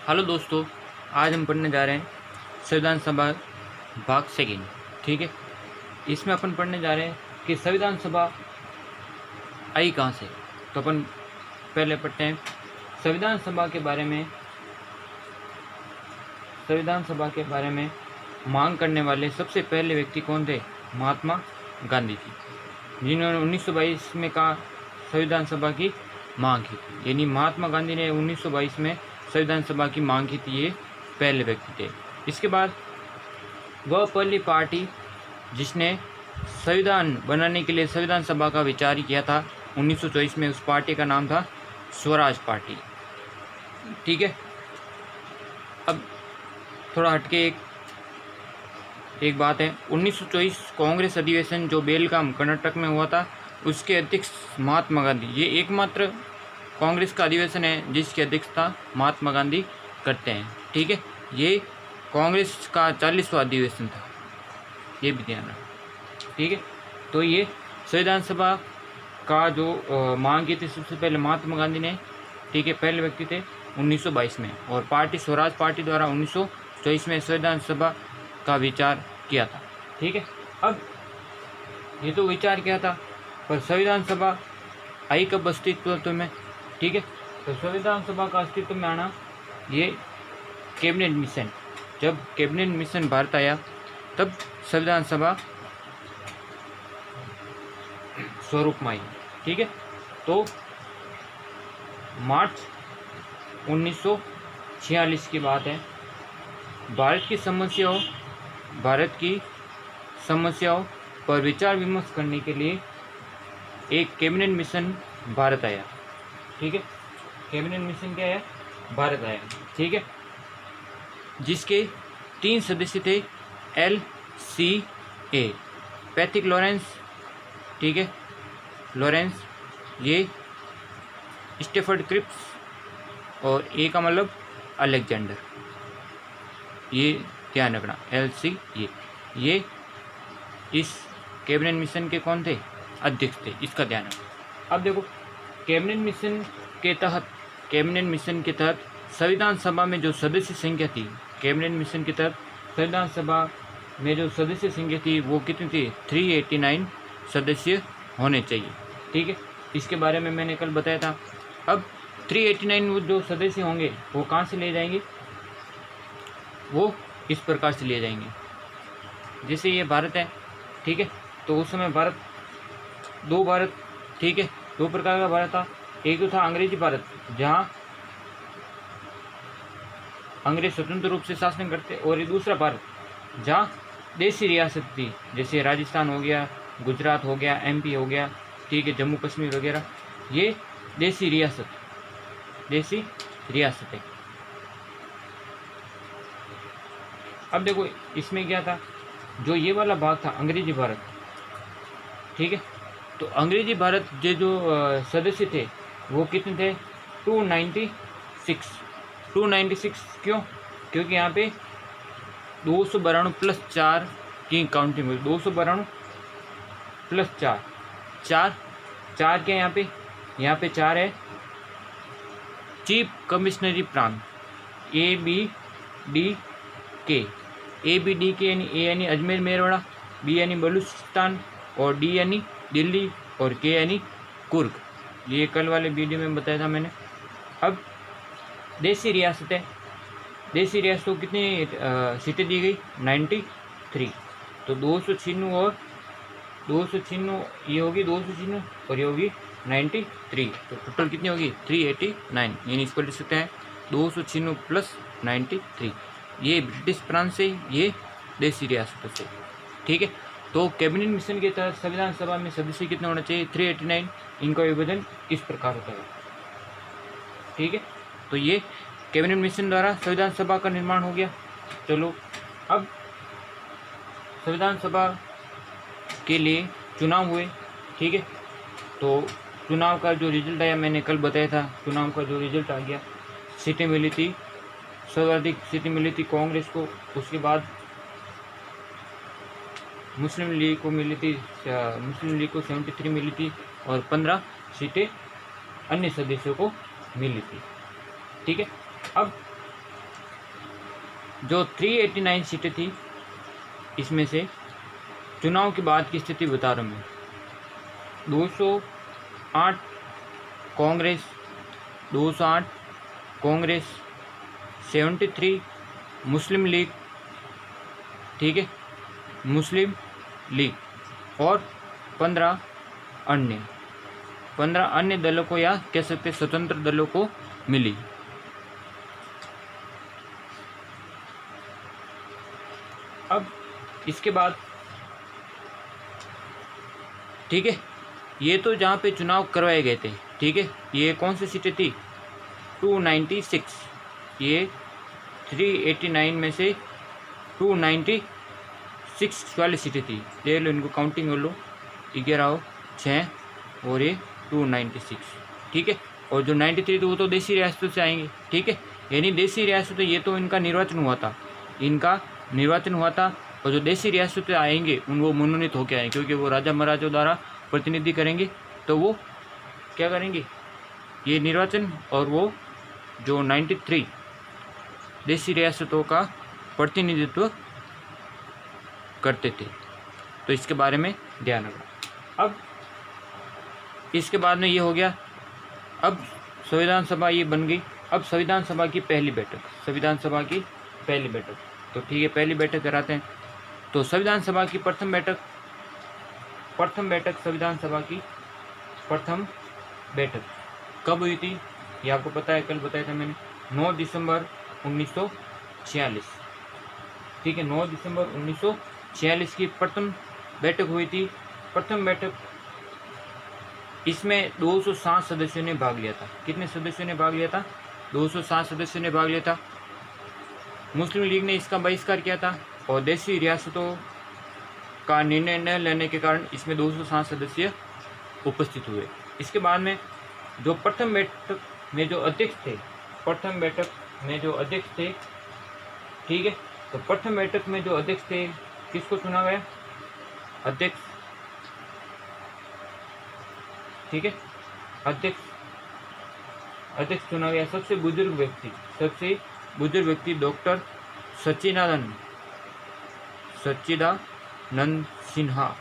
Hello दोस्तों, आज हम पढ़ने जा रहे हैं संविधान सभा भाग सेकेंड। ठीक है, इसमें अपन पढ़ने जा रहे हैं कि संविधान सभा आई कहाँ से। तो अपन पहले पढ़ते हैं संविधान सभा के बारे में। संविधान सभा के बारे में मांग करने वाले सबसे पहले व्यक्ति कौन थे? महात्मा गांधी जी, जिन्होंने 1922 में कहा संविधान सभा की मांग की थी। यानी महात्मा गांधी ने 1922 में संविधान सभा की मांग की थी। ये पहले व्यक्ति थे। इसके बाद वह पहली पार्टी जिसने संविधान बनाने के लिए संविधान सभा का विचार किया था 1924 में, उस पार्टी का नाम था स्वराज पार्टी। ठीक है, अब थोड़ा हटके एक बात है। 1924 कांग्रेस अधिवेशन जो बेलगाम कर्नाटक में हुआ था, उसके अध्यक्ष महात्मा गांधी। ये एकमात्र कांग्रेस का अधिवेशन है जिसकी अध्यक्षता महात्मा गांधी करते हैं। ठीक है, ये कांग्रेस का 40वां अधिवेशन था, ये भी ध्यान रखना। ठीक है, तो ये संविधान सभा का जो मांग की थी सबसे पहले महात्मा गांधी ने। ठीक है, पहले व्यक्ति थे 1922 में, और पार्टी स्वराज पार्टी द्वारा 1924 में संविधान सभा का विचार किया था। ठीक है, अब ये तो विचार किया था, पर संविधान सभा आई कब अस्तित्व में? ठीक है, तो संविधान सभा का अस्तित्व में आना ये कैबिनेट मिशन, जब कैबिनेट मिशन भारत आया तब संविधान सभा स्वरूप में आई। ठीक है, तो मार्च 1946 की बात है। भारत की समस्याओं पर विचार विमर्श करने के लिए एक कैबिनेट मिशन भारत आया। ठीक है, कैबिनेट मिशन क्या है? भारत आया। ठीक है, जिसके 3 सदस्य थे LCA, पैथिक लॉरेंस। ठीक है, लॉरेंस, ये स्टेफर्ड क्रिप्स, और ए का मतलब अलेक्जेंडर। ये ध्यान रखना, LCA ये इस कैबिनेट मिशन के कौन थे? अध्यक्ष थे, इसका ध्यान रखना। अब देखो, कैबिनेट मिशन के तहत संविधान सभा में जो सदस्य संख्या थी, कैबिनेट मिशन के तहत संविधान सभा में जो सदस्य संख्या थी वो कितनी थी? 389 सदस्य होने चाहिए। ठीक है, इसके बारे में मैंने कल बताया था। अब 389 जो सदस्य होंगे वो कहाँ से लिए जाएंगे? वो इस प्रकार से लिए जाएंगे, जैसे ये भारत है। ठीक है, तो उस समय दो भारत, ठीक है, 2 प्रकार का भारत था। एक तो था अंग्रेजी भारत, जहाँ अंग्रेज स्वतंत्र रूप से शासन करते, और ये दूसरा भारत जहाँ देशी रियासत थी, जैसे राजस्थान हो गया, गुजरात हो गया, MP हो गया, ठीक है, जम्मू कश्मीर वगैरह, ये देशी रियासत है। अब देखो, इसमें क्या था, जो ये वाला भाग था अंग्रेजी भारत। ठीक है, तो अंग्रेजी भारत के जो सदस्य थे वो कितने थे? 296। क्यों? क्योंकि यहाँ पे 292 प्लस 4 की काउंटिंग हुई। 292 प्लस 4 क्या यहाँ पे 4 है चीफ कमिश्नरी प्रांत, ABDK यानी A यानी अजमेर मेरवाड़ा, B यानी बलूचिस्तान, और D यानी दिल्ली, और K यानी कुर्ग। ये कल वाले वीडियो में बताया था मैंने। अब देशी रियासतें, देशी रियासतों को कितनी सीटें दी गई? 93। तो 296 और 296 ये होगी, 296 और ये होगी 93, तो टोटल कितनी होगी? 389। यानी इसको लिख सकते हैं 296 प्लस 93। ये ब्रिटिश प्रांत से, ये देशी रियासतों से। ठीक है, तो कैबिनेट मिशन के तहत संविधान सभा में सदस्य कितने होना चाहिए? 389। इनका विभाजन इस प्रकार होता है। ठीक है, तो ये कैबिनेट मिशन द्वारा संविधान सभा का निर्माण हो गया। चलो, अब संविधान सभा के लिए चुनाव हुए। ठीक है, तो चुनाव का जो रिजल्ट आया मैंने कल बताया था। चुनाव का जो रिजल्ट आ गया, सीटें मिली थी, सर्वाधिक सीटें मिली थी कांग्रेस को। उसके बाद मुस्लिम लीग को मिली थी, मुस्लिम लीग को 73 मिली थी, और 15 सीटें अन्य सदस्यों को मिली थी। ठीक है, अब जो 389 सीटें थी, इसमें से चुनाव के बाद की स्थिति बता रहा हूँ मैं। 208 कांग्रेस, 208 कांग्रेस, 73 मुस्लिम लीग, ठीक है, मुस्लिम लीग, और 15 अन्य दलों को, या कह सकते स्वतंत्र दलों को मिली। अब इसके बाद, ठीक है, ये तो जहाँ पे चुनाव करवाए गए थे, ठीक है, ये कौन सी सीटें थी? 296, ये 389 में से 296 वाली सीटें थी। देख लो, इनको काउंटिंग कर लो, 11 6 और ये 296, ठीक है। और जो 93 थे वो तो देसी रियासतों से आएंगे, ठीक है, यानी देसी रियासतें, ये तो इनका निर्वाचन हुआ था, और जो देसी रियासतें आएंगे वो मनोनीत होकर आएंगे, क्योंकि वो राजा महाराजाओं द्वारा प्रतिनिधि करेंगे, तो वो क्या करेंगे, ये निर्वाचन, और वो जो 93 देसी रियासतों का प्रतिनिधित्व करते थे। तो इसके बारे में ध्यान रखना। अब इसके बाद में ये हो गया, अब संविधान सभा ये बन गई। अब संविधान सभा की पहली बैठक, तो ठीक है, पहली बैठक कराते हैं। तो संविधान सभा की प्रथम बैठक संविधान सभा की प्रथम बैठक कब हुई थी? ये आपको पता है, कल बताया था मैंने, 9 दिसंबर 1946, ठीक है, 9 दिसंबर 1946 की प्रथम बैठक हुई थी। प्रथम बैठक, इसमें 207 सदस्यों ने भाग लिया था। कितने सदस्यों ने भाग लिया था? 207 सदस्यों ने भाग लिया था। मुस्लिम लीग ने इसका बहिष्कार किया था, और देसी रियासतों का निर्णय न लेने के कारण इसमें 207 सदस्य उपस्थित हुए। इसके बाद में जो प्रथम बैठक में जो अध्यक्ष थे, ठीक है, तो प्रथम बैठक में जो अध्यक्ष थे, किसको चुना गया? अध्यक्ष, ठीक है, अध्यक्ष चुना गया सबसे बुजुर्ग व्यक्ति डॉक्टर सच्चिदानंद सिन्हा,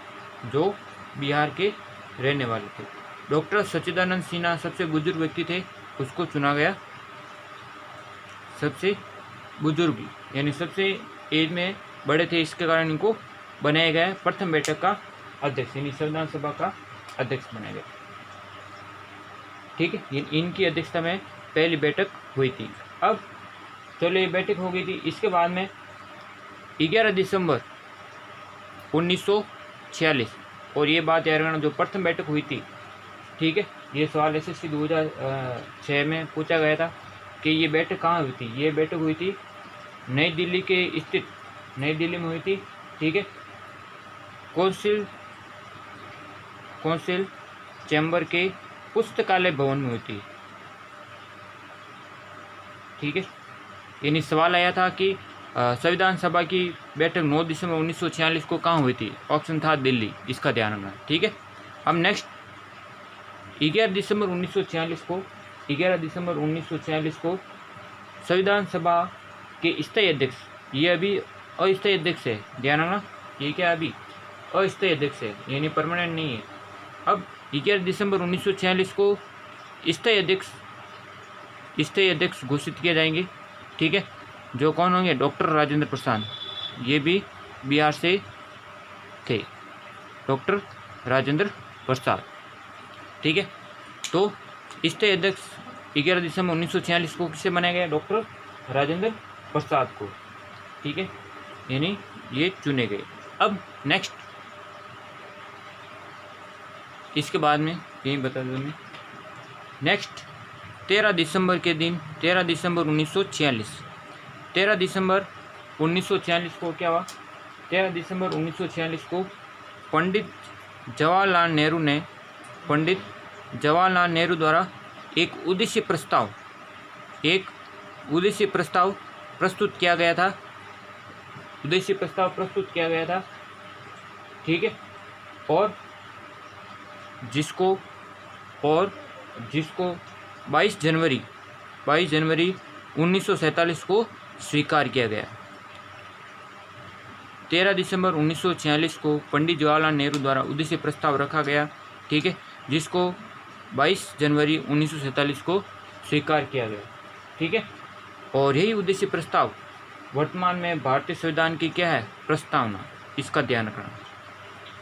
जो बिहार के रहने वाले थे। डॉक्टर सच्चिदानंद सिन्हा सबसे बुजुर्ग व्यक्ति थे, उसको चुना गया सबसे बुजुर्ग, यानी सबसे एज में बड़े थे, इसके कारण इनको बनाया गया प्रथम बैठक का अध्यक्ष, यानी संविधान सभा का अध्यक्ष बनाया गया, ठीक है। इनकी अध्यक्षता में पहली बैठक हुई थी। अब चलो, ये बैठक हो गई थी। इसके बाद में 11 दिसंबर 1946, और ये बात याद रखना, जो प्रथम बैठक हुई थी, ठीक है, ये सवाल SSC 2006 में पूछा गया था कि ये बैठक कहाँ हुई थी। ये बैठक हुई थी नई दिल्ली में हुई थी, ठीक है, कौंसिल चैम्बर के पुस्तकालय भवन में हुई थी, ठीक है। यानी सवाल आया था कि संविधान सभा की बैठक 9 दिसंबर 1946 को कहाँ हुई थी? ऑप्शन था दिल्ली, इसका ध्यान रखना, ठीक है। अब नेक्स्ट 11 दिसंबर 1946 को संविधान सभा के स्थायी अध्यक्ष, ये अभी अस्थायी अध्यक्ष है, ध्यान रखना, ये क्या अभी अस्थायी अध्यक्ष है, यानी परमानेंट नहीं है। अब 11 दिसंबर 1946 को स्थायी अध्यक्ष घोषित किए जाएंगे, ठीक है, जो कौन होंगे? डॉक्टर राजेंद्र प्रसाद, ये भी बिहार से थे, डॉक्टर राजेंद्र प्रसाद, ठीक है। तो स्थायी अध्यक्ष 11 दिसंबर 1946 को किसे बनाया गया? डॉक्टर राजेंद्र प्रसाद को, ठीक है, यानी ये चुने गए। अब नेक्स्ट, इसके बाद में यही बता दूँ मैं, नेक्स्ट 13 दिसंबर के दिन, 13 दिसंबर 1946 को क्या हुआ? 13 दिसंबर 1946 को पंडित जवाहरलाल नेहरू द्वारा एक उद्देश्य प्रस्ताव प्रस्तुत किया गया था, ठीक है, और जिसको 22 जनवरी 1947 को स्वीकार किया गया, 13 दिसंबर 1946 को पंडित जवाहरलाल नेहरू द्वारा उद्देश्य प्रस्ताव रखा गया, ठीक है, जिसको 22 जनवरी 1947 को स्वीकार किया गया, ठीक है। और यही उद्देश्य प्रस्ताव वर्तमान में भारतीय संविधान की क्या है, प्रस्तावना, इसका ध्यान रखना,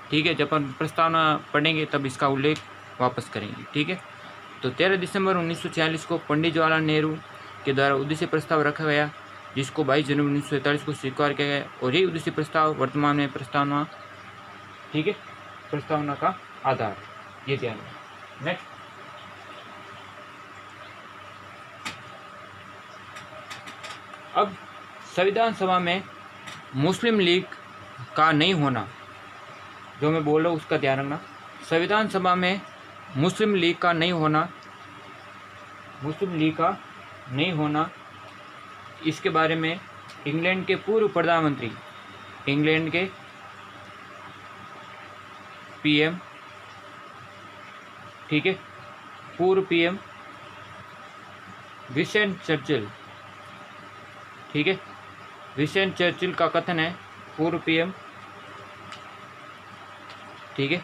ठीक है। जब हम प्रस्तावना पढ़ेंगे तब इसका उल्लेख वापस करेंगे, ठीक है। तो 13 दिसंबर 1946 को पंडित जवाहरलाल नेहरू के द्वारा उद्देश्य प्रस्ताव रखा गया, जिसको 22 जनवरी 1947 को स्वीकार किया गया, और यही उद्देश्य प्रस्ताव वर्तमान में प्रस्तावना, ठीक है, प्रस्तावना का आधार, ये ध्यान रखें। नेक्स्ट, अब संविधान सभा में मुस्लिम लीग का नहीं होना, जो मैं बोल रहा हूँ उसका ध्यान रखना। संविधान सभा में मुस्लिम लीग का नहीं होना, इसके बारे में इंग्लैंड के पूर्व प्रधानमंत्री, इंग्लैंड के पीएम, ठीक है, पूर्व पीएम विंस्टन चर्चिल, ठीक है, विंस्टन चर्चिल का कथन है, पूर्व पीएम, ठीक है,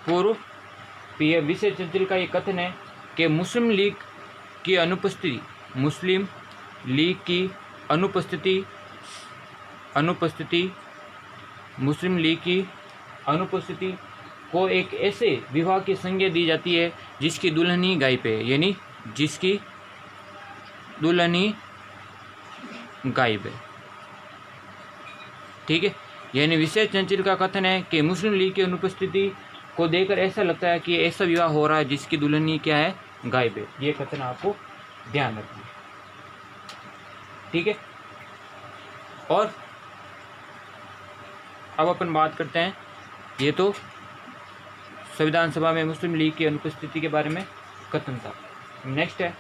पूर्व पीएम विंस्टन चर्चिल का ये कथन है कि मुस्लिम लीग की अनुपस्थिति को एक ऐसे विवाह की संज्ञा दी जाती है जिसकी दुल्हनी गायब है, यानी जिसकी दुल्हनी गायब है, ठीक है। यानी विंस्टन चर्चिल का कथन है कि मुस्लिम लीग की अनुपस्थिति को देखकर ऐसा लगता है कि ऐसा विवाह हो रहा है जिसकी दुल्हनी क्या है, गायब है। ये कथन आपको ध्यान रखना, ठीक है। और अब अपन बात करते हैं, ये तो संविधान सभा में मुस्लिम लीग की अनुपस्थिति के बारे में कथन था। नेक्स्ट है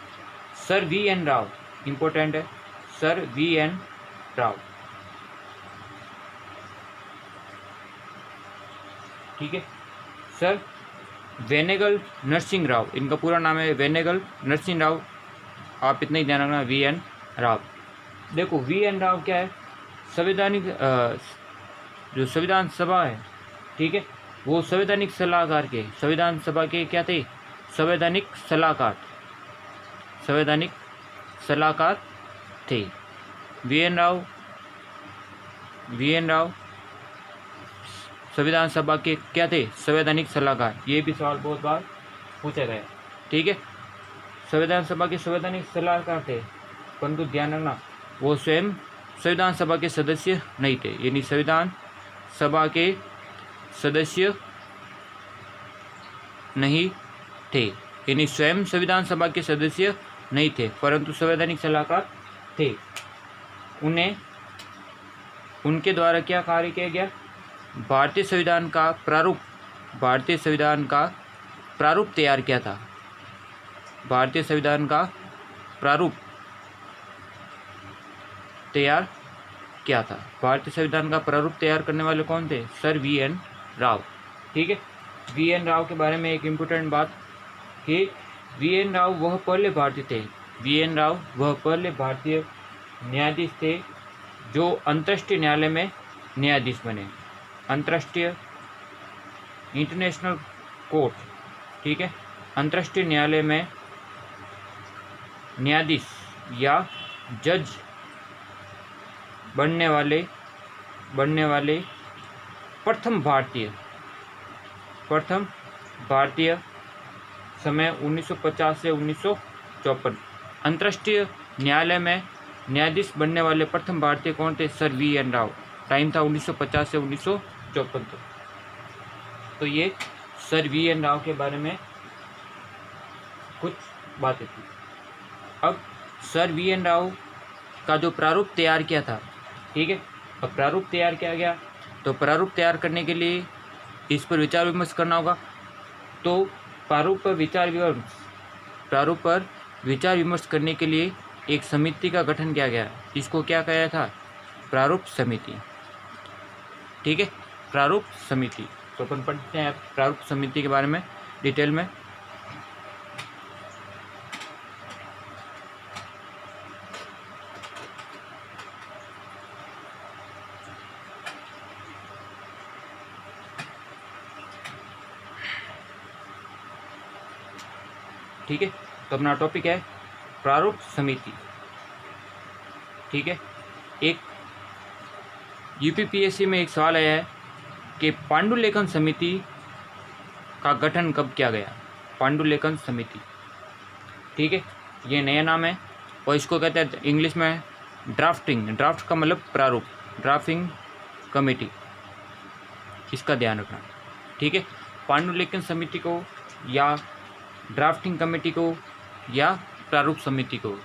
sir V N Rao, important है, सर वी एन राव, ठीक है। सर वेनेगल नरसिंह राव, इनका पूरा नाम है वेनेगल नरसिंह राव, आप इतना ही ध्यान रखना, वी एन राव। देखो वी एन राव क्या है, संवैधानिक जो संविधान सभा है, ठीक है, वो संवैधानिक सलाहकार के, संविधान सभा के क्या थे, संवैधानिक सलाहकार थे। वी एन राव संविधान सभा के क्या थे, संवैधानिक सलाहकार। ये भी सवाल बहुत बार पूछा गया, ठीक है। संविधान सभा के संवैधानिक सलाहकार थे, परंतु ध्यान रखना वो स्वयं संविधान सभा के सदस्य नहीं थे, यानी संविधान सभा के सदस्य नहीं थे, यानी स्वयं संविधान सभा के सदस्य नहीं थे, परंतु संवैधानिक सलाहकार थे। उनके द्वारा क्या कार्य किया गया, भारतीय संविधान का प्रारूप तैयार किया था, भारतीय संविधान का प्रारूप तैयार किया था। भारतीय संविधान का प्रारूप तैयार करने वाले कौन थे, सर वी एन राव, ठीक है। वी एन राव के बारे में एक इम्पोर्टेंट बात कि वी एन राव वह पहले भारतीय न्यायाधीश थे जो अंतर्राष्ट्रीय न्यायालय में न्यायाधीश बने, अंतर्राष्ट्रीय इंटरनेशनल कोर्ट, ठीक है, अंतर्राष्ट्रीय न्यायालय में न्यायाधीश या जज बनने वाले प्रथम भारतीय समय 1950 से 1954। अंतर्राष्ट्रीय न्यायालय में न्यायाधीश बनने वाले प्रथम भारतीय कौन थे, sir V N Rao. Time था 1950 से 1954 तक। तो ये सर वी एन राव के बारे में कुछ बातें थी। अब सर वी एन राव का जो प्रारूप तैयार किया था, ठीक है, अब प्रारूप तैयार किया गया, तो प्रारूप तैयार करने के लिए इस पर विचार विमर्श करना होगा। तो प्रारूप पर विचार विमर्श करने के लिए एक समिति का गठन किया गया, इसको क्या कहा था, प्रारूप समिति, ठीक है, प्रारूप समिति। तो अपन पढ़ते हैं प्रारूप समिति के बारे में डिटेल में। ठीक है। तो अपना टॉपिक है प्रारूप समिति, ठीक है। एक यूपीपीएससी में एक सवाल आया है कि पांडुलेखन समिति का गठन कब किया गया। पांडुलेखन समिति, ठीक है, ये नया नाम है और इसको कहते हैं इंग्लिश में ड्राफ्टिंग, ड्राफ्ट का मतलब प्रारूप, ड्राफ्टिंग कमेटी, इसका ध्यान रखना, ठीक है। पांडुलेखन समिति को या ड्राफ्टिंग कमेटी को या प्रारूप समिति को,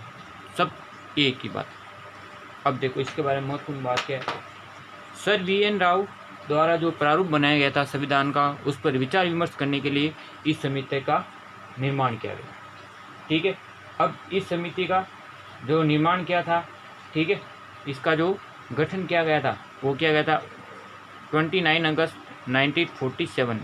सब एक ही बात। अब देखो इसके बारे में महत्वपूर्ण बात क्या है। Sir VN. राव द्वारा जो प्रारूप बनाया गया था संविधान का, उस पर विचार विमर्श करने के लिए इस समिति का निर्माण किया गया, ठीक है। अब इस समिति का जो निर्माण किया था, ठीक है, इसका जो गठन किया गया था वो किया गया था 29 अगस्त 1947,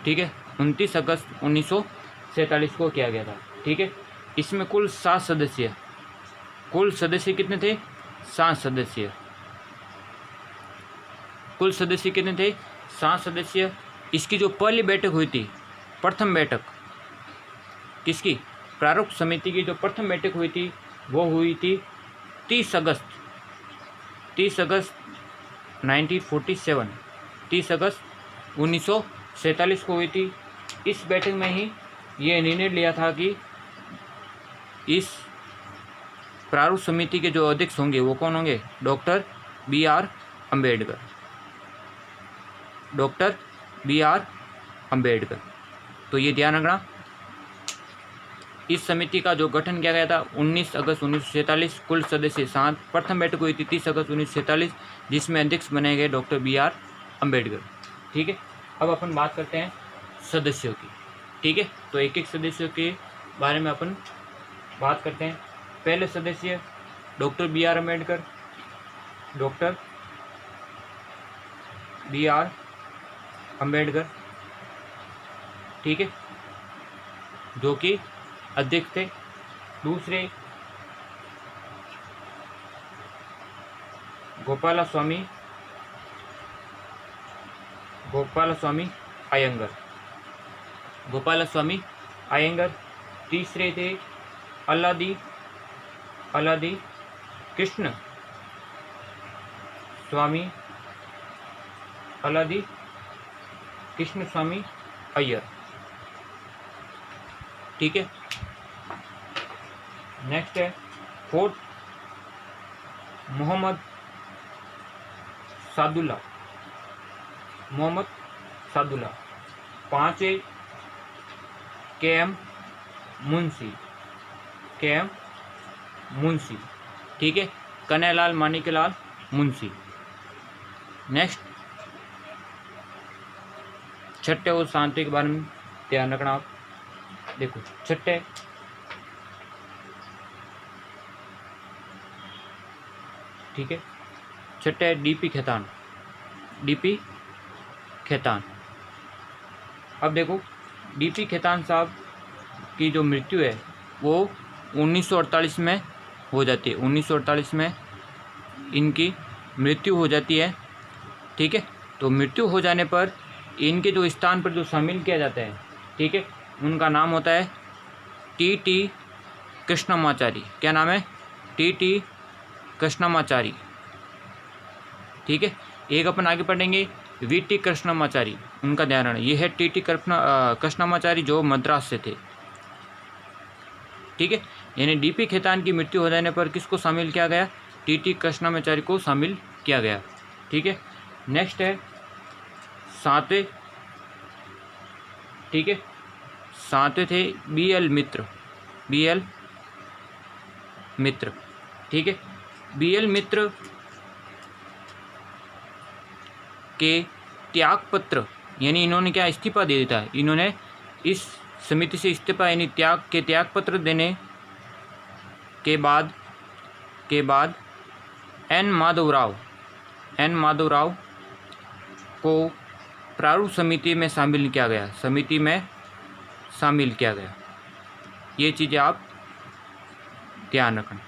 ठीक है, 29 अगस्त 1947 को किया गया था, ठीक है। इसमें कुल 7 सदस्य, कुल सदस्य कितने थे? 7 सदस्य। कुल सदस्य कितने थे? 7 सदस्य। इसकी जो पहली बैठक हुई थी, प्रथम बैठक किसकी? प्रारूप समिति की जो प्रथम बैठक हुई थी वो हुई थी 30 अगस्त 1947, 30 अगस्त 1947 को हुई थी। इस बैठक में ही ये निर्णय लिया था कि इस प्रारूप समिति के जो अध्यक्ष होंगे वो कौन होंगे? Doctor B R. Ambedkar, doctor B R. Ambedkar. तो ये ध्यान रखना, इस समिति का जो गठन किया गया था 19 अगस्त 1947, कुल सदस्य 7, प्रथम बैठक हुई थी 30 अगस्त 1947, जिसमें अध्यक्ष बनाए गए डॉक्टर बी.आर. अम्बेडकर, ठीक है। अब अपन बात करते हैं सदस्यों की, ठीक है। तो एक एक सदस्यों के बारे में अपन बात करते हैं। पहले सदस्य doctor B R. Ambedkar, doctor B R. Ambedkar, ठीक है, जो कि अध्यक्ष थे। दूसरे गोपालस्वामी अयंगर, गोपालस्वामी अयंगर। तीसरे थे अल्लादी कृष्ण स्वामी अय्यर, ठीक है। नेक्स्ट है फोर्थ मोहम्मद सादुल्ला, पांचवे के.एम. मुंशी, ठीक है, कन्हैयालाल माणिक्यलाल मुंशी। नेक्स्ट छठे और सातवें के बारे में ध्यान रखना आप। देखो छठे, ठीक है, छठे डीपी खेतान। अब देखो डीपी खेतान साहब की जो मृत्यु है वो 1948 में हो जाती है, 1948 में इनकी मृत्यु हो जाती है, ठीक है। तो मृत्यु हो जाने पर इनके जो स्थान पर जो शामिल किया जाता है, ठीक है, उनका नाम होता है टी.टी. कृष्णमाचारी। क्या नाम है? टी.टी. कृष्णमाचारी, ठीक है। एक अपन आगे पढ़ेंगे वी.टी. कृष्णमाचारी, उनका ध्यान रखना। ये है टी.टी. कृष्णमाचारी जो मद्रास से थे, ठीक है। यानी डीपी खेतान की मृत्यु हो जाने पर किसको शामिल किया गया? टी.टी. कृष्णमाचारी को शामिल किया गया, ठीक है। नेक्स्ट है सातवें, ठीक है, सातवें थे बी.एल. मित्र, ठीक है। बी.एल. मित्र के त्यागपत्र, यानी इन्होंने क्या इस्तीफा दे देता है, इन्होंने इस समिति से इस्तीफा यानी त्यागपत्र देने के बाद एन माधवराव को प्रारूप समिति में शामिल किया गया, ये चीज़ें आप ध्यान रखना,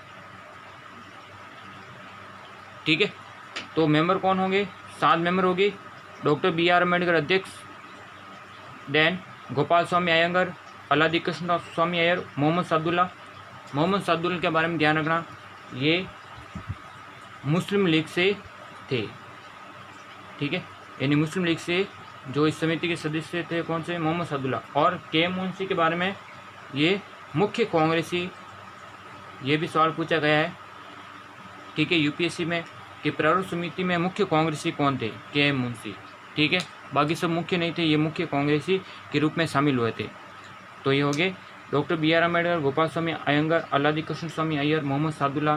ठीक है। तो मेंबर कौन होंगे? 7 मेंबर होंगे। Doctor B R. अम्बेडकर अध्यक्ष, then Gopalaswami Ayyangar, Alladi Krishnaswami Ayyar, Mohammad Saadulla. Mohammad Saadulla के बारे में ध्यान रखना, ये मुस्लिम लीग से थे, ठीक है, यानी मुस्लिम लीग से जो इस समिति के सदस्य थे कौन से, मोहम्मद सादुल्ला। और के मुंशी के बारे में, ये मुख्य कांग्रेसी, ये भी सवाल पूछा गया है, ठीक है, यूपीएससी में, कि प्रारूप समिति में मुख्य कांग्रेसी कौन थे, के मुंशी, ठीक है, बाकी सब मुख्य नहीं थे, ये मुख्य कांग्रेसी के रूप में शामिल हुए थे। तो ये हो गए doctor B R. Ambedkar, Gopal Swami Ayyangar, Alladi Krishnaswami Ayyar, Mohammad Saadulla,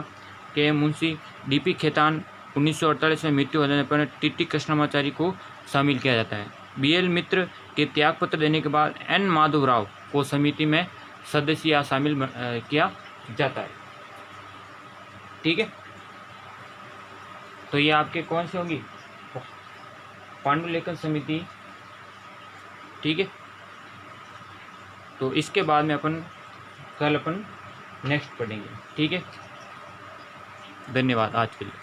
के मुंशी। डी.पी. खेतान 1948 में मृत्यु हो जाने पर टी.टी. कृष्णमाचारी को शामिल किया जाता है। बी.एल. मित्र के त्यागपत्र देने के बाद एन. माधवराव को समिति में सदस्य या शामिल किया जाता है, ठीक है। तो ये आपके कौन से होगी, पांडुलेखन समिति, ठीक है। तो इसके बाद में कल अपन नेक्स्ट पढ़ेंगे, ठीक है। धन्यवाद आज के लिए।